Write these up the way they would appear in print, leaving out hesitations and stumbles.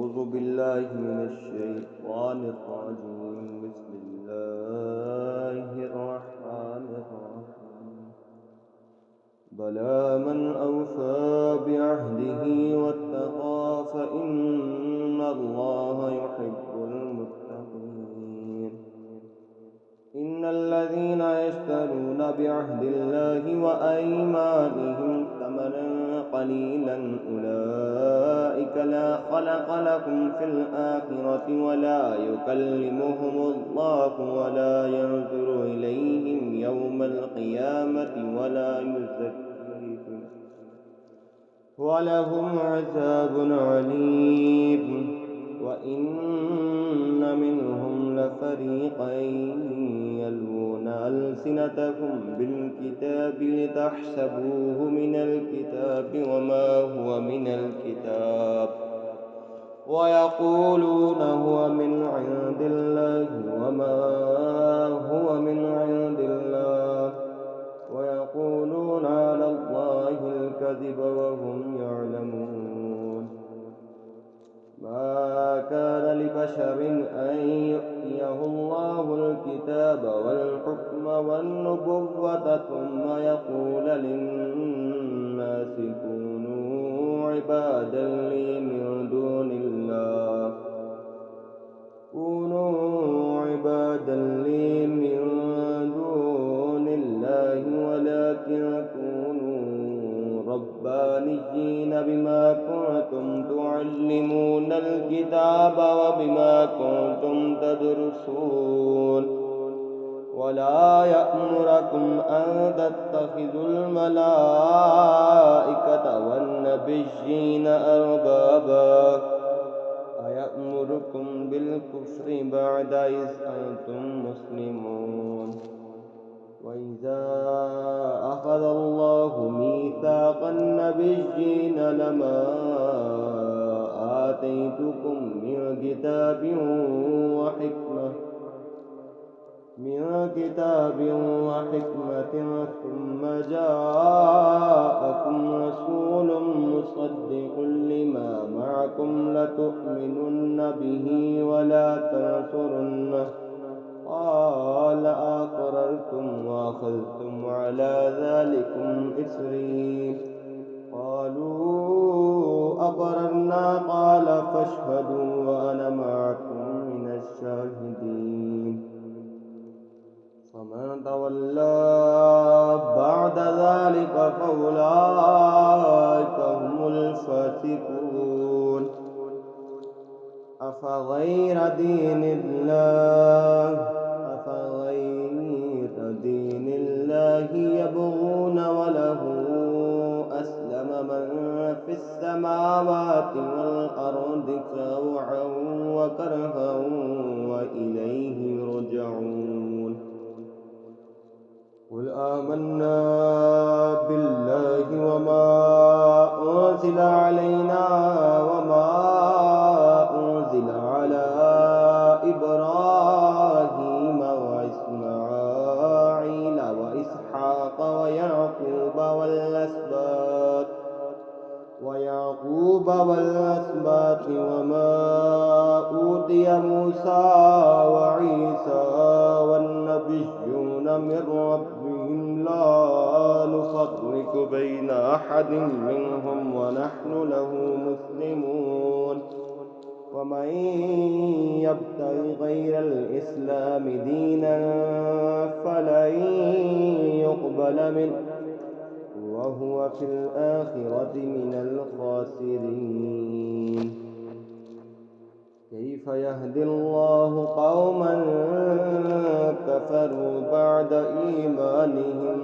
أعوذ بالله من الشيطان الرجيم. بسم الله الرحمن الرحيم. بلى من أوفى بعهده واتقى فإن الله يحب المتقين. إن الذين يشترون بعهد الله وأيمانهم ثمنا قليلا أولئك لا خلق لهم في الآخرة ولا يكلمهم الله ولا ينظر إليهم يوم القيامة ولا يزكيهم ولهم عذاب عليم. وإن منهم لفريقا يلوون ألسنتهم بالكتاب لتحسبوه من الكتاب وما هو من الكتاب ويقولون هو من عند الله وما هو من عند الله ويقولون على الله الكذب وهم يعلمون. ما كان لبشر أن يؤتيه الله الكتاب والحكم والنبوة ثم يقول للناس كونوا عبادا لي من دون الله ولكن كونوا ربانيين بما كنتم تعلمون الكتاب وبما كنتم تدرسون. ولا يأمركم أن تتخذوا الملائكة والنبيين أربابا أيأمركم بالكفر بعد إذ أنتم مسلمون. وإذا أخذ الله ميثاق النبيين لما آتيتكم من كتاب وحكمة ثم جاءكم رسول مصدق لما معكم لتؤمنن به ولا تنصرنه قال أقررتم وأخذتم على ذلكم إصري قالوا أقررنا قال فاشهدوا وأنا معكم من الشاهدين. فمن تولى بعد ذلك فأولئك هم الفاسقون. أفغير دين الله يبغون وله أسلم من في السماوات والأرض طوعا وكرها وإليه يرجعون. قل آمنا بالله وما أنزل علينا وما أنزل على إبراهيم وإسماعيل وإسحاق ويعقوب والأسباط وما أوتي موسى وعيسى والنبيون من ربهم لا نفرق بين أحد منهم ونحن له مسلمون. ومن يبتغ غير الإسلام دينا فلن يقبل منه وهو في الآخرة من الخاسرين. كيف يهدي الله قوما كفروا بعد إيمانهم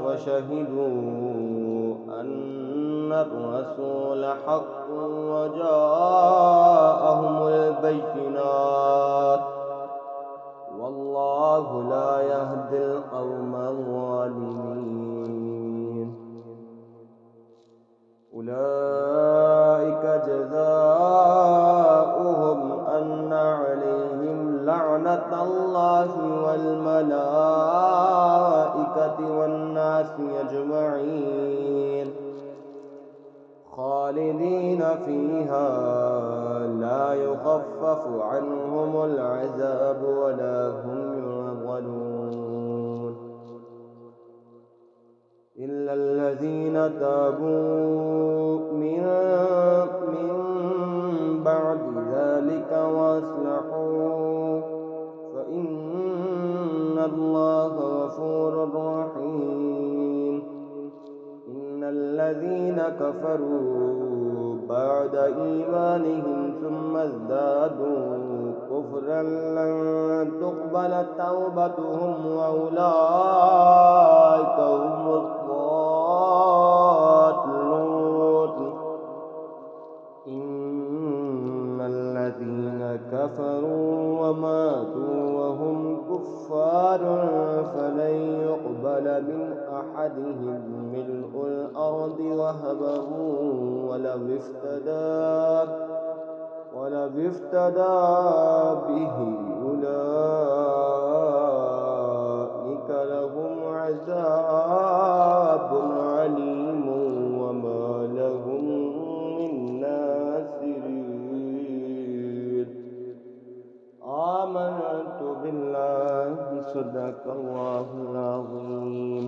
وشهدوا أن الرسول حق وجاءهم البينات والله لا يهدي القوم الظالمين. أولئك جزاؤهم أن عليهم لعنة الله والملائكة والناس أجمعين. خالدين فيها لا يخفف عنهم العذاب ولا هم ينظرون إلا الذين تابوا من بعد ذلك وأصلحوا فإن الله غفور رحيم. إن الذين كفروا بعد إيمانهم ثم ازدادوا كفرا لن تقبل توبتهم وأولئك هم الضالون. إن الذين كفروا وماتوا وهم كفار فلن يقبل من أحدهم ملء الأرض ذهبا ولو افتدى به أولئك لهم عذاب عليم وما لهم من ناصرين. آمنت بالله صدق الله العظيم.